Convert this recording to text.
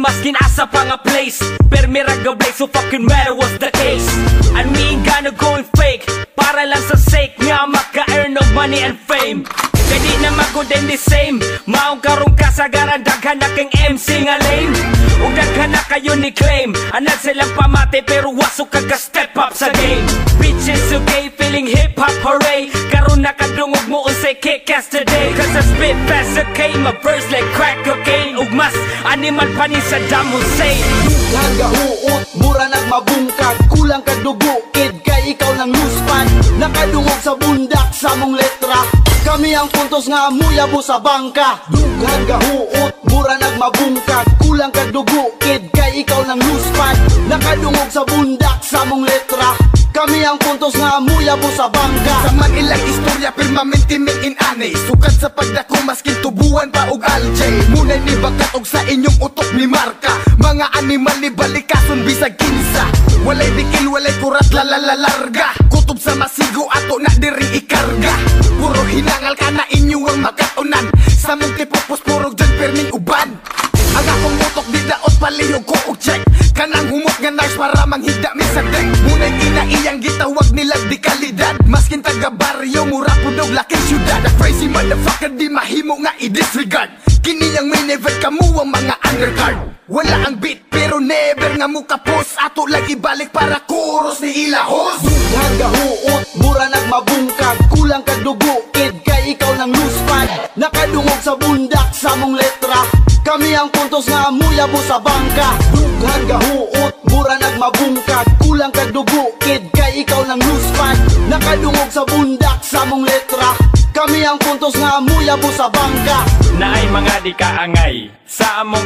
maskin asa pa nga place. Per miraga blaze, so fucking matter what's the case. And me ain't gonna going fake, para lang sa sake nga maka-earn of money and fame. Kadi na magod and the same, maong karong kasagaran, daghan na kang MC nga lame. O daghan na kayo ni claim, anad silang pamate pero wasok kaga step up sa game. Bitches okay, feeling hip hop hooray, karon nakadungog mo unsay kick-ass today. Cause I spit fast okay, my verse like crack cocaine. Ug mas animal pa ni Saddam Hussein. Dughan ka huot, mura nagmabungkag, kulang ka dugo, kid kay ikaw ng loose pan. Nakadungog sa bundak sa mong letra, kami ang puntos nga muyabo sa bangka. Dughan ka huot, mura nagmabungkag, kulang ka dugo, kid kay ikaw ng loose pan. Nakadungog sa bundak sa mong letra, kami ang puntos nga muyabo sa bangka. Sa man ilang istorya permanente min in anay, sukat sa pagdako maskin tubuan pa og aljay. Munay ni bakat og sa inyong utok ni marka, mga animal ni balikason bisag kinsa. Walay dikil, walay kurat, larga. Kutob sa masigo ato na diri ikarga. Puro hinangal ka na inyo ang makatunan, sa mong tipopos puro dyan perming uban. Ang akong utok di daot palihog ko og check, kanang humot nga nice para manghigda mi sa deck. Munay kinaiyang gitawag nila di kalidad, maskin taga baryo mura pudog laking syudad. The crazy motherfucker di mahimo nga i-disregard, kini ang main event kamo ang mga undercard. Wala ang beat pero never nga mo kapos, ato lang ibalik para kuros ni ilahos. Dughan ka huot, mura nagmabungkag, kulang ka dugo, kid kay ikaw ng loose pan. Nakadungog sa bundak sa mong letra, kami ang puntos nga muyabo sa bangka. Dughan ka huot, mura nagmabungkag, kulang ka dugo, kid kay ikaw ng loose pan. Nakadungog sa bundak sa mong letra, kami ang puntos nga muyabo sa bangka. Naay mga di kaangay sa among